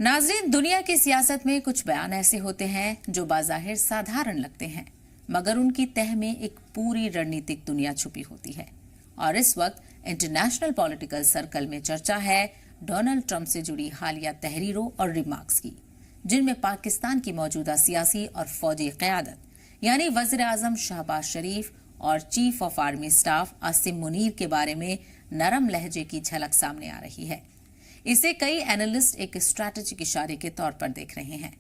नाज़रीन, दुनिया की सियासत में कुछ बयान ऐसे होते हैं जो बाज़ाहिर साधारण लगते हैं, मगर उनकी तह में एक पूरी रणनीतिक दुनिया छुपी होती है। और इस वक्त इंटरनेशनल पॉलिटिकल सर्कल में चर्चा है डोनाल्ड ट्रंप से जुड़ी हालिया तहरीरों और रिमार्क्स की, जिनमें पाकिस्तान की मौजूदा सियासी और फौजी क़यादत यानी वज़ीर आज़म शहबाज शरीफ और chief of army staff Asim Munir के बारे में नरम लहजे की झलक सामने आ रही है। इसे कई एनालिस्ट एक स्ट्रैटेजिक इशारे के तौर पर देख रहे हैं,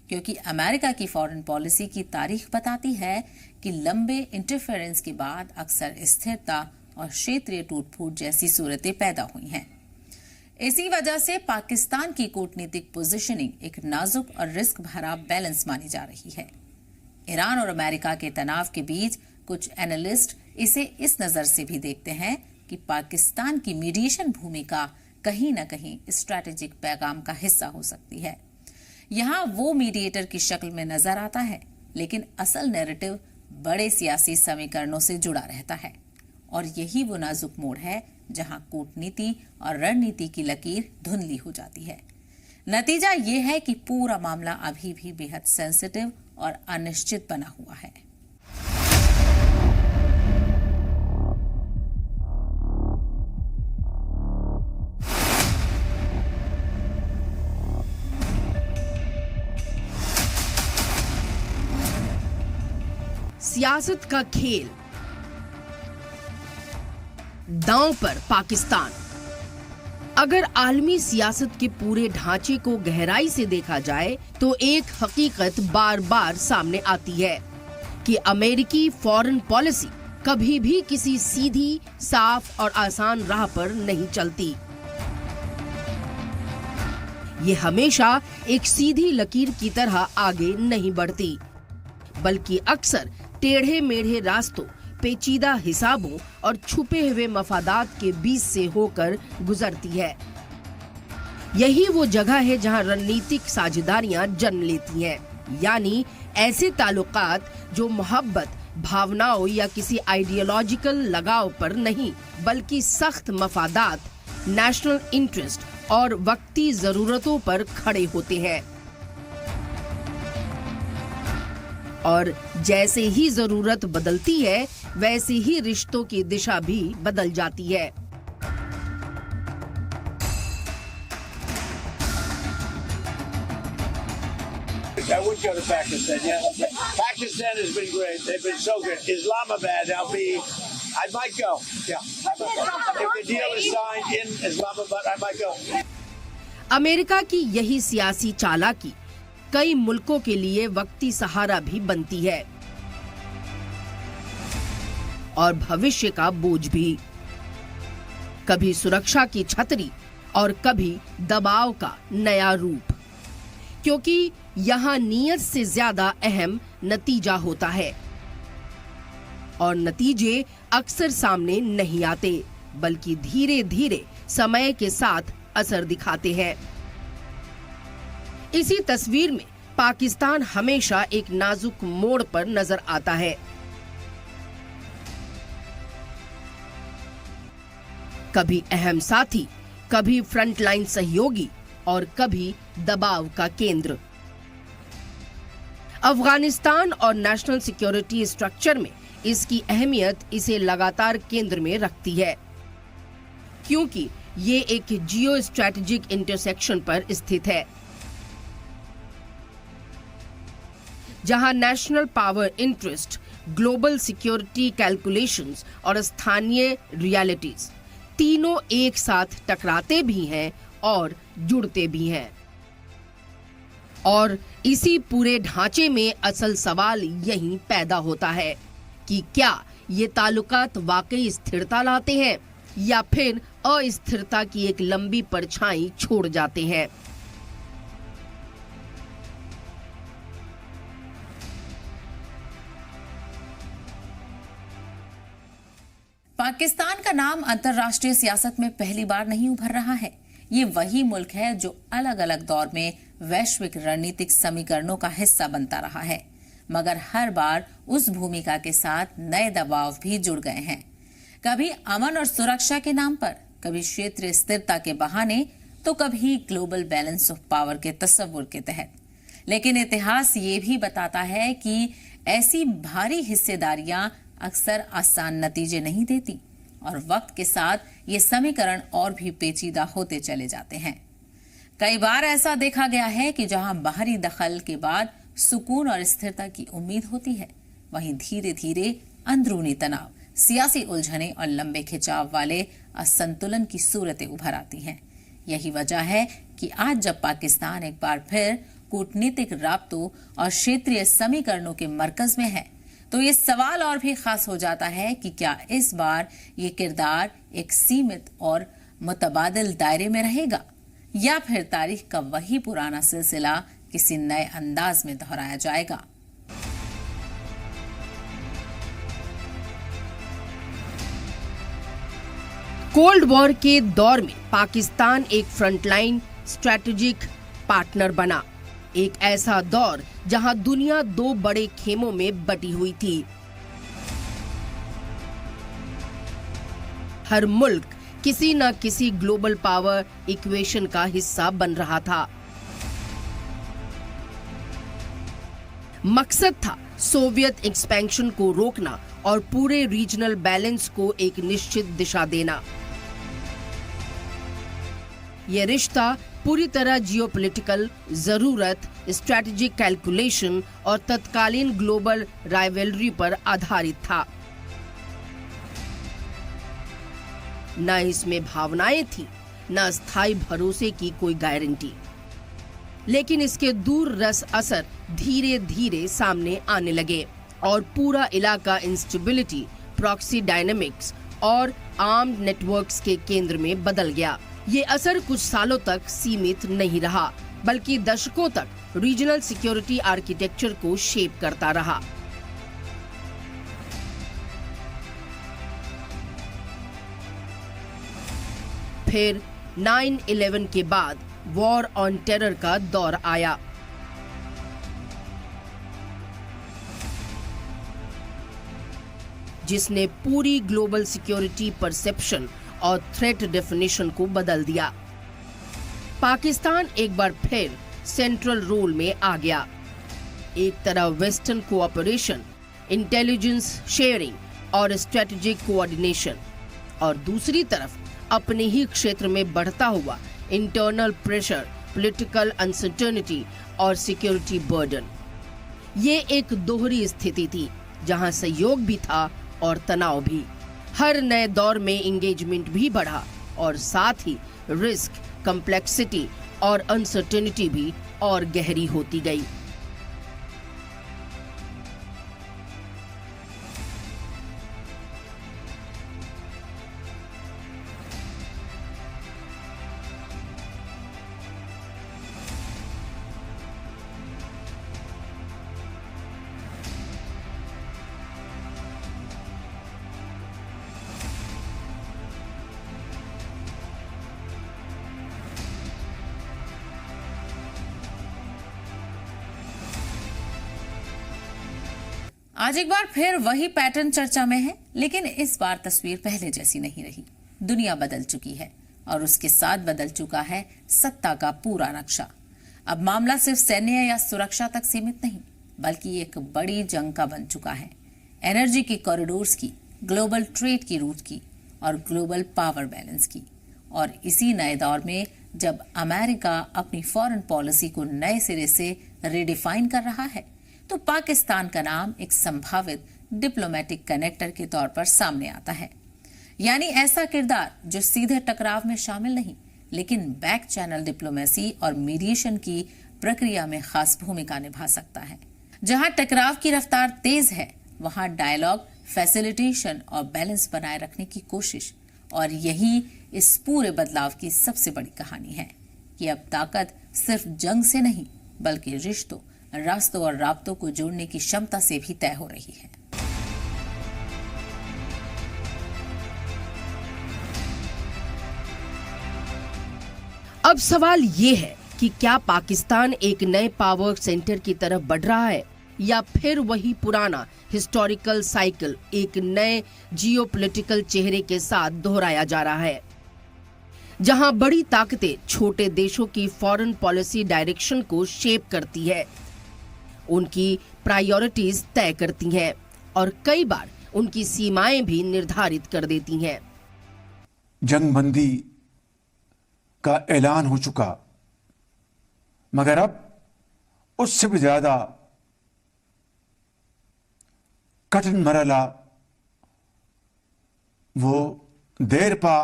क्योंकि अमेरिका की फॉरेन पॉलिसी की तारीख बताती है कि लंबे इंटरफेरेंस के बाद अक्सर स्थिरता और क्षेत्रीय टूट-फूट जैसी सूरतें पैदा हुई हैं। इसी वजह से पाकिस्तान की कूटनीतिक पोजीशनिंग एक नाजुक और रिस्क भरा बैलेंस मानी जा रही है। ईरान और अमेरिका के तनाव के बीच कुछ एनालिस्ट इसे इस नजर से भी देखते हैं कि पाकिस्तान की मीडिएशन भूमिका कहीं न कहीं स्ट्रैटेजिक पैगाम का हिस्सा हो सकती है। यहाँ वो मीडिएटर की शक्ल में नजर आता है, लेकिन असल नैरेटिव बड़े सियासी समीकरणों से जुड़ा रहता है। और यही वो नाजुक मोड़ है जहां कूटनीति और रणनीति की लकीर धुंधली हो जाती है। नतीजा ये है कि पूरा मामला अभी भी बेहद सेंसिटिव और अनिश्चित बना हुआ है। सियासत का खेल, दांव पर पाकिस्तान। अगर आलमी सियासत के पूरे ढांचे को गहराई से देखा जाए तो एक हकीकत बार बार सामने आती है कि अमेरिकी फॉरेन पॉलिसी कभी भी किसी सीधी, साफ और आसान राह पर नहीं चलती। ये हमेशा एक सीधी लकीर की तरह आगे नहीं बढ़ती, बल्कि अक्सर टेढ़े मेढ़े रास्तों, पेचीदा हिसाबों और छुपे हुए मफादात के बीच से होकर गुजरती है। यही वो जगह है जहां रणनीतिक साझेदारियां जन्म लेती हैं, यानी ऐसे ताल्लुकात जो मोहब्बत, भावनाओं या किसी आइडियोलॉजिकल लगाव पर नहीं, बल्कि सख्त मफादात, नेशनल इंटरेस्ट और वक्ती जरूरतों पर खड़े होते हैं। और जैसे ही जरूरत बदलती है, वैसे ही रिश्तों की दिशा भी बदल जाती है। I would go to Pakistan, yeah. Pakistan has been great. They've been so good. Islamabad, I might go. Yeah. If the deal is signed in Islamabad, I might go. America की यही सियासी चालाकी कई मुल्कों के लिए वक्ती सहारा भी बनती है और भविष्य का बोझ भी। कभी सुरक्षा की छतरी और कभी दबाव का नया रूप, क्योंकि यहाँ नीयत से ज्यादा अहम नतीजा होता है और नतीजे अक्सर सामने नहीं आते, बल्कि धीरे धीरे समय के साथ असर दिखाते हैं। इसी तस्वीर में पाकिस्तान हमेशा एक नाजुक मोड़ पर नजर आता है। कभी अहम साथी, कभी फ्रंटलाइन सहयोगी और कभी दबाव का केंद्र। अफगानिस्तान और नेशनल सिक्योरिटी स्ट्रक्चर में इसकी अहमियत इसे लगातार केंद्र में रखती है, क्योंकि ये एक जियो स्ट्रैटेजिक इंटरसेक्शन पर स्थित है, जहां national power interest, global security calculations और स्थानीय रियलिटीज तीनों एक साथ टकराते भी हैं और जुड़ते भी हैं। और इसी पूरे ढांचे में असल सवाल यही पैदा होता है कि क्या ये ताल्लुकात वाकई स्थिरता लाते हैं या फिर अस्थिरता की एक लंबी परछाई छोड़ जाते हैं। पाकिस्तान का नाम अंतर्राष्ट्रीय सियासत में पहली बार नहीं उभर रहा है। ये वही मुल्क है जो अलग अलग दौर में वैश्विक रणनीतिक समीकरणों का हिस्सा बनता रहा है, मगर हर बार उस भूमिका के साथ नए दबाव भी जुड़ गए हैं। कभी अमन और सुरक्षा के नाम पर, कभी क्षेत्रीय स्थिरता के बहाने, तो कभी ग्लोबल बैलेंस ऑफ पावर के तस्वुर के तहत। लेकिन इतिहास ये भी बताता है कि ऐसी भारी हिस्सेदारियां अक्सर आसान नतीजे नहीं देती और वक्त के साथ ये समीकरण और भी पेचीदा होते चले जाते हैं। कई बार ऐसा देखा गया है कि जहां बाहरी दखल के बाद सुकून और स्थिरता की उम्मीद होती है, वहीं धीरे धीरे अंदरूनी तनाव, सियासी उलझने और लंबे खिंचाव वाले असंतुलन की सूरतें उभर आती हैं। यही वजह है कि आज जब पाकिस्तान एक बार फिर कूटनीतिक राब्तों और क्षेत्रीय समीकरणों के मरकज में है, तो ये सवाल और भी खास हो जाता है कि क्या इस बार ये किरदार एक सीमित और मुतबादिल दायरे में रहेगा या फिर तारीख का वही पुराना सिलसिला किसी नए अंदाज में दोहराया जाएगा। कोल्ड वॉर के दौर में पाकिस्तान एक फ्रंटलाइन स्ट्रेटेजिक पार्टनर बना। एक ऐसा दौर जहां दुनिया दो बड़े खेमों में बटी हुई थी। हर मुल्क किसी न किसी ग्लोबल पावर इक्वेशन का हिस्सा बन रहा था। मकसद था सोवियत एक्सपेंशन को रोकना और पूरे रीजनल बैलेंस को एक निश्चित दिशा देना। यह रिश्ता पूरी तरह जियोपॉलिटिकल जरूरत, स्ट्रैटेजिक कैलकुलेशन और तत्कालीन ग्लोबल राइवलरी पर आधारित था। न इसमें भावनाएं थी, न स्थायी भरोसे की कोई गारंटी। लेकिन इसके दूर रस असर धीरे धीरे सामने आने लगे और पूरा इलाका इंस्टेबिलिटी, प्रॉक्सी डायनामिक्स और आर्म्ड नेटवर्क्स के केंद्र में बदल गया। ये असर कुछ सालों तक सीमित नहीं रहा, बल्कि दशकों तक रीजनल सिक्योरिटी आर्किटेक्चर को शेप करता रहा। फिर 9/11 के बाद वॉर ऑन टेरर का दौर आया। जिसने पूरी ग्लोबल सिक्योरिटी परसेप्शन और थ्रेट डेफिनेशन को बदल दिया। पाकिस्तान एक बार फिर सेंट्रल रोल में आ गया। एक तरफ वेस्टर्न कोऑपरेशन, इंटेलिजेंस शेयरिंग और स्ट्रेटेजिक कोऑर्डिनेशन, और दूसरी तरफ अपने ही क्षेत्र में बढ़ता हुआ इंटरनल प्रेशर, पॉलिटिकल अनसर्टेनिटी और सिक्योरिटी बर्डन। ये एक दोहरी स्थिति थी जहां सहयोग भी था और तनाव भी। हर नए दौर में एंगेजमेंट भी बढ़ा और साथ ही रिस्क, कॉम्प्लेक्सिटी और अनसर्टेनिटी भी और गहरी होती गई। आज एक बार फिर वही पैटर्न चर्चा में है, लेकिन इस बार तस्वीर पहले जैसी नहीं रही। दुनिया बदल चुकी है और उसके साथ बदल चुका है सत्ता का पूरा नक्शा। अब मामला सिर्फ सैन्य या सुरक्षा तक सीमित नहीं, बल्कि एक बड़ी जंग का बन चुका है। एनर्जी की कॉरिडोर्स की, ग्लोबल ट्रेड की रूट की और ग्लोबल पावर बैलेंस की। और इसी नए दौर में जब अमेरिका अपनी फॉरेन पॉलिसी को नए सिरे से रिडिफाइन कर रहा है, तो पाकिस्तान का नाम एक संभावित डिप्लोमेटिक कनेक्टर के तौर पर सामने आता है। यानी ऐसा किरदार जो सीधे टकराव में शामिल नहीं, लेकिन बैक चैनल डिप्लोमेसी और मीडिएशन की प्रक्रिया में खास भूमिका निभा सकता है। जहां टकराव की रफ्तार तेज है, वहां डायलॉग, फैसिलिटेशन और बैलेंस बनाए रखने की कोशिश। और यही इस पूरे बदलाव की सबसे बड़ी कहानी है कि अब ताकत सिर्फ जंग से नहीं, बल्कि रिश्तों, रास्तों और राब्तों को जोड़ने की क्षमता से भी तय हो रही है। अब सवाल ये है कि क्या पाकिस्तान एक नए पावर सेंटर की तरफ बढ़ रहा है या फिर वही पुराना हिस्टोरिकल साइकिल एक नए जियोपॉलिटिकल चेहरे के साथ दोहराया जा रहा है। जहां बड़ी ताकतें छोटे देशों की फॉरेन पॉलिसी डायरेक्शन को शेप करती है, उनकी प्रायोरिटीज तय करती हैं और कई बार उनकी सीमाएं भी निर्धारित कर देती हैं। जंगबंदी का ऐलान हो चुका, मगर अब उससे भी ज्यादा कठिन मरहला वो देरपा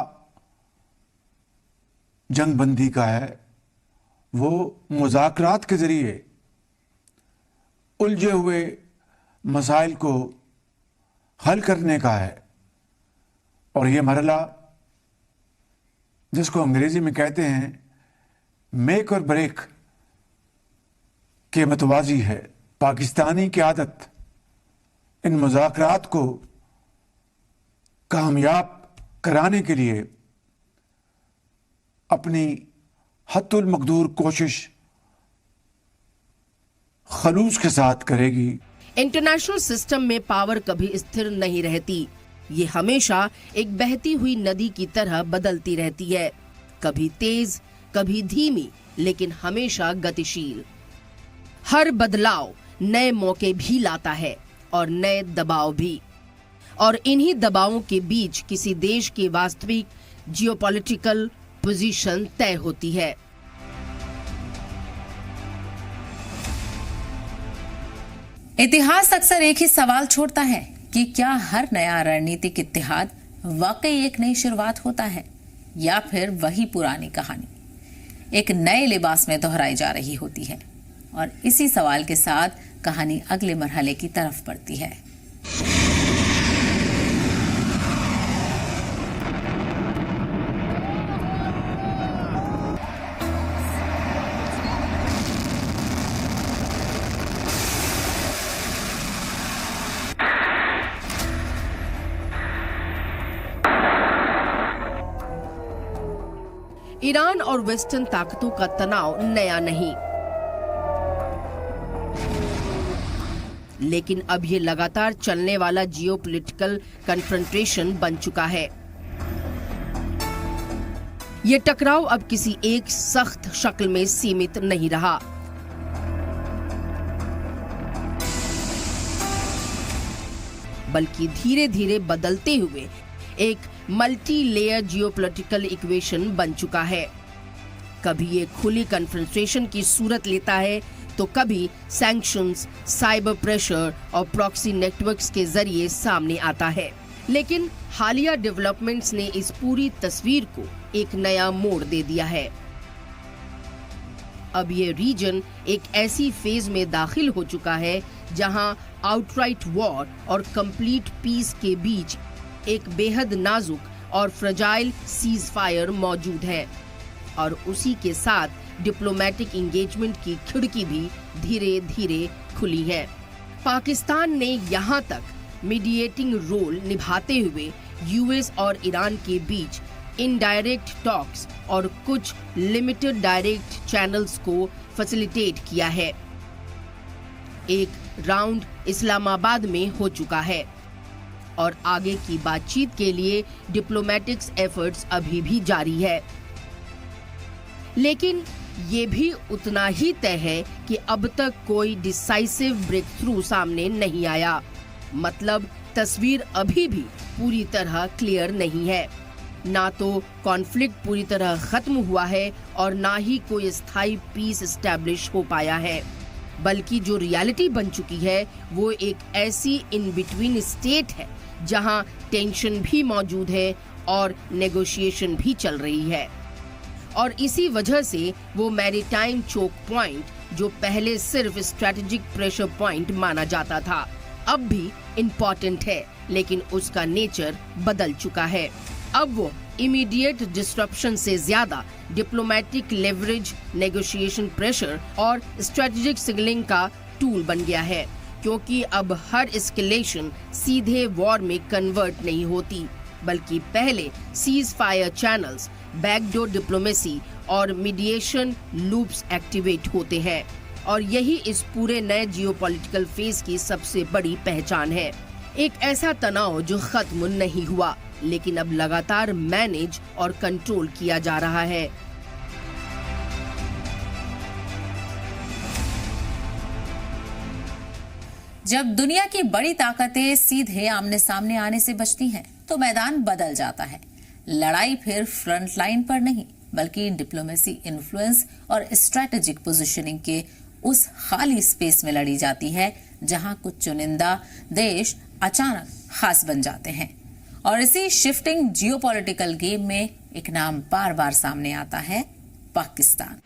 जंगबंदी का है। वो मुज़ाकरात के जरिए उलझे हुए मसाइल को हल करने का है। और ये मरहला, जिसको अंग्रेजी में कहते हैं मेक और ब्रेक के मतवाजी है। पाकिस्तानी की आदत इन मुज़ाकरात को कामयाब कराने के लिए अपनी हद्दुल मकदूर कोशिश खलूस के साथ करेगी। इंटरनेशनल सिस्टम में पावर कभी स्थिर नहीं रहती। ये हमेशा एक बहती हुई नदी की तरह बदलती रहती है, कभी तेज, कभी धीमी, लेकिन हमेशा गतिशील। हर बदलाव नए मौके भी लाता है और नए दबाव भी, और इन्हीं दबावों के बीच किसी देश की वास्तविक जियोपॉलिटिकल पोजीशन तय होती है। इतिहास अक्सर एक ही सवाल छोड़ता है कि क्या हर नया रणनीतिक इत्तेहाद वाकई एक नई शुरुआत होता है, या फिर वही पुरानी कहानी एक नए लिबास में दोहराई जा रही होती है। और इसी सवाल के साथ कहानी अगले मरहले की तरफ बढ़ती है। ईरान और वेस्टर्न ताकतों का तनाव नया नहीं, लेकिन अब ये लगातार चलने वाला जियोपॉलिटिकल कन्फ्रंटेशन बन चुका है। ये टकराव अब किसी एक सख्त शक्ल में सीमित नहीं रहा। बल्कि धीरे धीरे बदलते हुए एक मल्टी लेयर जियोपॉलिटिकल इक्वेशन बन चुका है। कभी ये खुली कन्फ्रंटेशन की सूरत लेता है, तो कभी सैंक्शंस, साइबर प्रेशर और प्रॉक्सी नेटवर्क्स के जरिए सामने आता है। लेकिन हालिया डेवलपमेंट्स ने इस पूरी तस्वीर को एक नया मोड़ दे दिया है। अब ये रीजन एक ऐसी फेज में दाखिल हो चुका है जहां आउटराइट वॉर और कंप्लीट पीस के बीच एक बेहद नाजुक और फ्रजाइल सीज फायर मौजूद है, और उसी के साथ डिप्लोमेटिक एंगेजमेंट की खिड़की भी धीरे धीरे खुली है। पाकिस्तान ने यहां तक मीडिएटिंग रोल निभाते हुए यूएस और ईरान के बीच इनडायरेक्ट टॉक्स और कुछ लिमिटेड डायरेक्ट चैनल्स को फैसिलिटेट किया है। एक राउंड इस्लामाबाद में हो चुका है और आगे की बातचीत के लिए डिप्लोमेटिक्स एफर्ट्स अभी भी जारी है। लेकिन ये भी उतना ही तय है कि अब तक कोई डिसाइसिव ब्रेक थ्रू सामने नहीं आया। मतलब तस्वीर अभी भी पूरी तरह क्लियर नहीं है। ना तो कॉन्फ्लिक्ट पूरी तरह खत्म हुआ है और ना ही कोई स्थायी पीस एस्टैब्लिश हो पाया है, बल्कि जो रियलिटी बन चुकी है वो एक ऐसी इन बिटवीन स्टेट है जहां टेंशन भी मौजूद है और नेगोशिएशन भी चल रही है। और इसी वजह से वो मैरीटाइम चोक पॉइंट जो पहले सिर्फ स्ट्रेटेजिक प्रेशर पॉइंट माना जाता था, अब भी इम्पोर्टेंट है, लेकिन उसका नेचर बदल चुका है। अब वो इमीडिएट डिस्ट्रप्शन से ज्यादा डिप्लोमेटिक लेवरेज, नेगोशिएशन प्रेशर और स्ट्रेटेजिक सिग्नलिंग का टूल बन गया है, क्योंकि अब हर एस्केलेशन सीधे वॉर में कन्वर्ट नहीं होती, बल्कि पहले cease fire channels, backdoor diplomacy और मीडिएशन लूप्स एक्टिवेट होते हैं। और यही इस पूरे नए जियोपॉलिटिकल फेज की सबसे बड़ी पहचान है। एक ऐसा तनाव जो खत्म नहीं हुआ, लेकिन अब लगातार मैनेज और कंट्रोल किया जा रहा है। जब दुनिया की बड़ी ताकतें सीधे आमने सामने आने से बचती हैं, तो मैदान बदल जाता है। लड़ाई फिर फ्रंट लाइन पर नहीं, बल्कि डिप्लोमेसी, इन्फ्लुएंस और स्ट्रैटेजिक पोजीशनिंग के उस खाली स्पेस में लड़ी जाती है जहां कुछ चुनिंदा देश अचानक खास बन जाते हैं। और इसी शिफ्टिंग जियोपॉलिटिकल गेम में एक नाम बार बार सामने आता है, पाकिस्तान।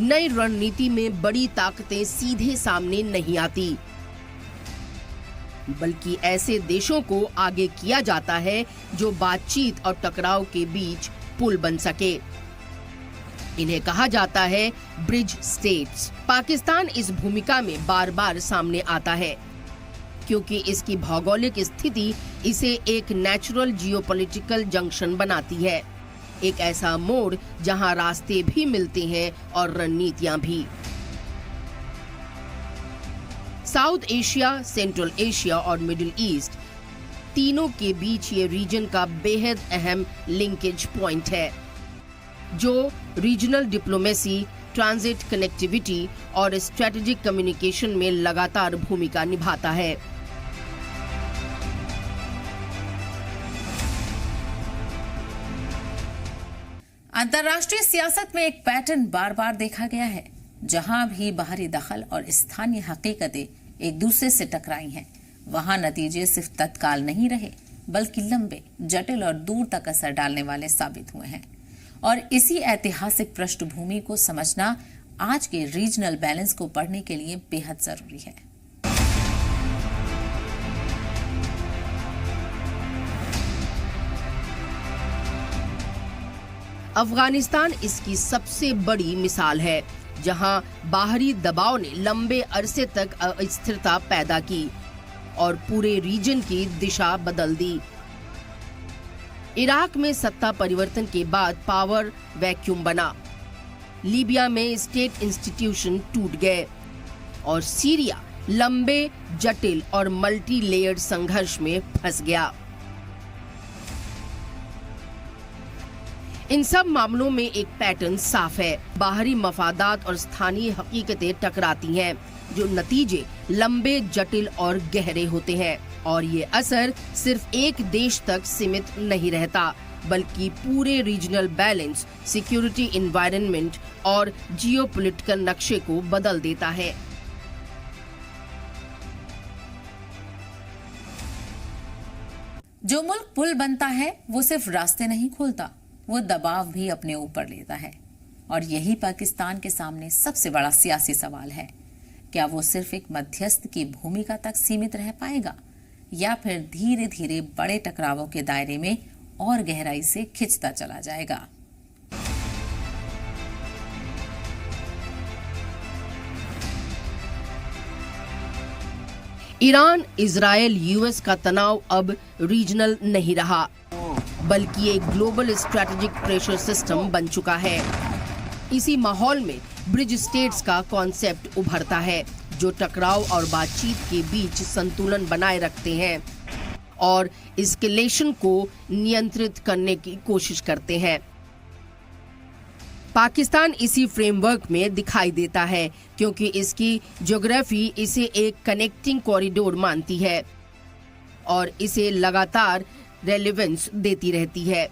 नई रणनीति में बड़ी ताकतें सीधे सामने नहीं आती, बल्कि ऐसे देशों को आगे किया जाता है जो बातचीत और टकराव के बीच पुल बन सके। इन्हें कहा जाता है ब्रिज स्टेट्स। पाकिस्तान इस भूमिका में बार बार सामने आता है क्योंकि इसकी भौगोलिक स्थिति इसे एक नेचुरल जियोपॉलिटिकल जंक्शन बनाती है, एक ऐसा मोड़ जहां रास्ते भी मिलते हैं और रणनीतियां भी। साउथ एशिया, सेंट्रल एशिया और मिडिल ईस्ट, तीनों के बीच ये रीजन का बेहद अहम लिंकेज पॉइंट है, जो रीजनल डिप्लोमेसी, ट्रांजिट कनेक्टिविटी और स्ट्रेटेजिक कम्युनिकेशन में लगातार भूमिका निभाता है। अंतर्राष्ट्रीय सियासत में एक पैटर्न बार बार देखा गया है। जहां भी बाहरी दखल और स्थानीय हकीकतें एक दूसरे से टकराई हैं, वहां नतीजे सिर्फ तत्काल नहीं रहे, बल्कि लंबे, जटिल और दूर तक असर डालने वाले साबित हुए हैं। और इसी ऐतिहासिक पृष्ठभूमि को समझना आज के रीजनल बैलेंस को पढ़ने के लिए बेहद जरूरी है। अफगानिस्तान इसकी सबसे बड़ी मिसाल है, जहां बाहरी दबाव ने लंबे अरसे तक अस्थिरता पैदा की और पूरे रीजन की दिशा बदल दी। इराक में सत्ता परिवर्तन के बाद पावर वैक्यूम बना, लीबिया में स्टेट इंस्टीट्यूशन टूट गए और सीरिया लंबे, जटिल और मल्टी लेयर्ड संघर्ष में फंस गया। इन सब मामलों में एक पैटर्न साफ है, बाहरी मफादात और स्थानीय हकीकतें टकराती हैं, जो नतीजे लंबे, जटिल और गहरे होते हैं। और ये असर सिर्फ एक देश तक सीमित नहीं रहता, बल्कि पूरे रीजनल बैलेंस, सिक्योरिटी एनवायरनमेंट और जियोपॉलिटिकल नक्शे को बदल देता है। जो मुल्क पुल बनता है, वो सिर्फ रास्ते नहीं खोलता, वो दबाव भी अपने ऊपर लेता है। और यही पाकिस्तान के सामने सबसे बड़ा सियासी सवाल है। क्या वो सिर्फ एक मध्यस्थ की भूमिका तक सीमित रह पाएगा, या फिर धीरे धीरे बड़े टकरावों के दायरे में और गहराई से खिंचता चला जाएगा? ईरान, इजराइल, यूएस का तनाव अब रीजनल नहीं रहा, बल्कि एक ग्लोबल स्ट्रैटेजिक प्रेशर सिस्टम बन चुका है। इसी माहौल में ब्रिज स्टेट्स का कॉन्सेप्ट उभरता है, जो टकराव और बातचीत के बीच संतुलन बनाए रखते हैं और एस्केलेशन को नियंत्रित करने की कोशिश करते हैं। पाकिस्तान इसी फ्रेमवर्क में दिखाई देता है, क्योंकि इसकी ज्योग्राफी इसे एक कनेक्टिंग कॉरिडोर मानती है और इसे लगातार रेलेवेंस देती रहती है।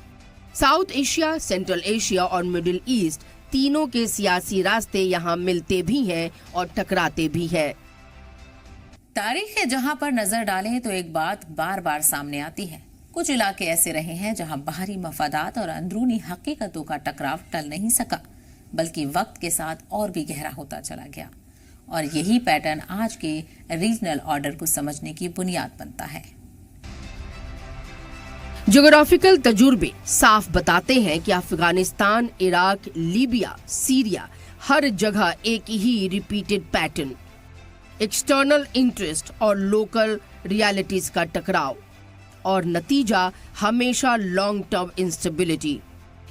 साउथ एशिया, सेंट्रल एशिया और मिडिल ईस्ट, तीनों के सियासी रास्ते यहाँ मिलते भी हैं और टकराते भी हैं। तारीख है जहां पर नजर डालें तो एक बात बार बार सामने आती है। कुछ इलाके ऐसे रहे हैं जहां बाहरी मफादात और अंदरूनी हकीकतों का टकराव टल नहीं सका, बल्कि वक्त के साथ और भी गहरा होता चला गया। और यही पैटर्न आज के रीजनल ऑर्डर को समझने की बुनियाद बनता है। ज्योग्राफिकल तजुर्बे साफ बताते हैं कि अफगानिस्तान, इराक, लीबिया, सीरिया, हर जगह एक ही रिपीटेड पैटर्न, एक्सटर्नल इंटरेस्ट और लोकल रियलिटीज का टकराव, और नतीजा हमेशा लॉन्ग टर्म इंस्टेबिलिटी।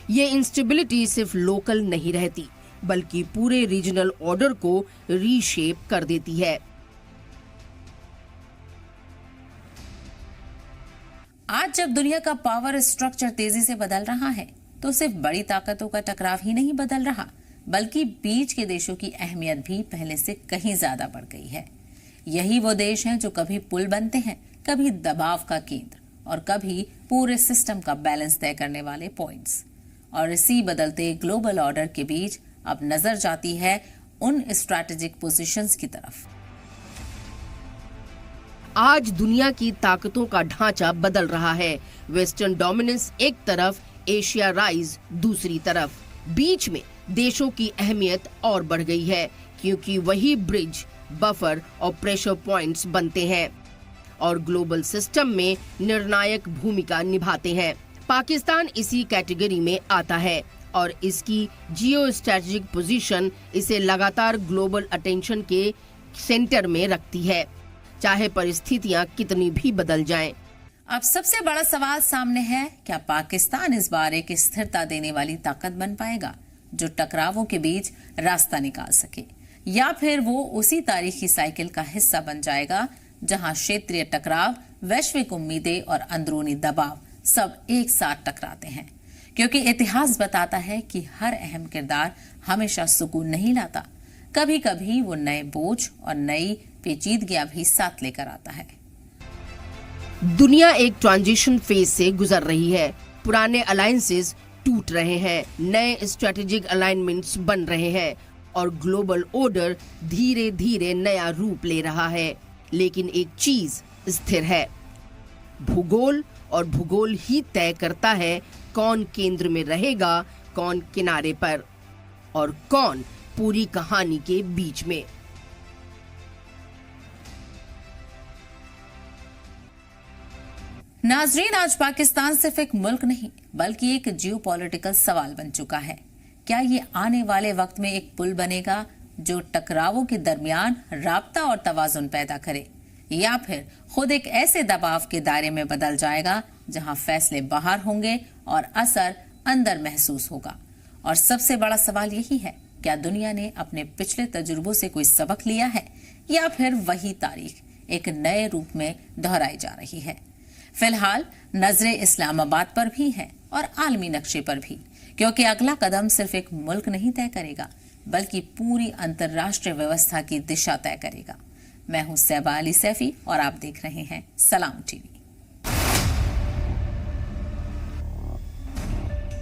ये इंस्टेबिलिटी सिर्फ लोकल नहीं रहती, बल्कि पूरे रीजनल ऑर्डर को रीशेप कर देती है। आज जब दुनिया का पावर स्ट्रक्चर तेजी से बदल रहा है, तो सिर्फ बड़ी ताकतों का टकराव ही नहीं बदल रहा, बल्कि बीच के देशों की अहमियत भी पहले से कहीं ज्यादा बढ़ गई है। यही वो देश हैं जो कभी पुल बनते हैं, कभी दबाव का केंद्र और कभी पूरे सिस्टम का बैलेंस तय करने वाले पॉइंट्स। और इसी बदलते ग्लोबल ऑर्डर के बीच अब नजर जाती है उन स्ट्रैटेजिक पोजीशंस की तरफ। आज दुनिया की ताकतों का ढांचा बदल रहा है। वेस्टर्न डोमिनेंस एक तरफ, एशिया राइज दूसरी तरफ। बीच में देशों की अहमियत और बढ़ गई है, क्योंकि वही ब्रिज, बफर और प्रेशर पॉइंट्स बनते हैं और ग्लोबल सिस्टम में निर्णायक भूमिका निभाते हैं। पाकिस्तान इसी कैटेगरी में आता है और इसकी जियो स्ट्रेटेजिक पोजीशन इसे लगातार ग्लोबल अटेंशन के सेंटर में रखती है, चाहे परिस्थितियां कितनी भी बदल जाएं। अब सबसे बड़ा सवाल सामने है, क्या पाकिस्तान इस बार एक स्थिरता देने वाली ताकत बन पाएगा जो टकरावों के बीच रास्ता निकाल सके, या फिर वो उसी तारीखी साइकिल का हिस्सा बन जाएगा जहां क्षेत्रीय टकराव, वैश्विक उम्मीदें और अंदरूनी दबाव सब एक साथ टकराते हैं। क्योंकि इतिहास बताता है कि हर अहम किरदार हमेशा सुकून नहीं लाता, कभी कभी वो नए बोझ और नई पेचीदगियां भी साथ लेकर आता है। दुनिया एक ट्रांजिशन फेज से गुजर रही है। पुराने अलायंसेस टूट रहे हैं, नए स्ट्रेटेजिक अलाइनमेंट्स बन रहे हैं और ग्लोबल ऑर्डर धीरे धीरे नया रूप ले रहा है। लेकिन एक चीज स्थिर है, भूगोल, और भूगोल ही तय करता है कौन केंद्र में रहेगा, कौन किनारे पर और कौन पूरी कहानी के बीच में। नाजरीन, आज पाकिस्तान सिर्फ एक मुल्क नहीं बल्कि एक जियोपॉलिटिकल सवाल बन चुका है। क्या ये आने वाले वक्त में एक पुल बनेगा जो टकरावों के दरमियान राब्ता और तवाजुन पैदा करे, या फिर खुद एक ऐसे दबाव के दायरे में बदल जाएगा जहां फैसले बाहर होंगे और असर अंदर महसूस होगा? और सबसे बड़ा सवाल यही है, क्या दुनिया ने अपने पिछले तजुर्बों से कोई सबक लिया है, या फिर वही तारीख एक नए रूप में दोहराई जा रही है? फिलहाल नजरें इस्लामाबाद पर भी हैं और आलमी नक्शे पर भी, क्योंकि अगला कदम सिर्फ एक मुल्क नहीं तय करेगा बल्कि पूरी अंतर्राष्ट्रीय व्यवस्था की दिशा तय करेगा। मैं हूं सैबा अली सैफी और आप देख रहे हैं सलाम टीवी।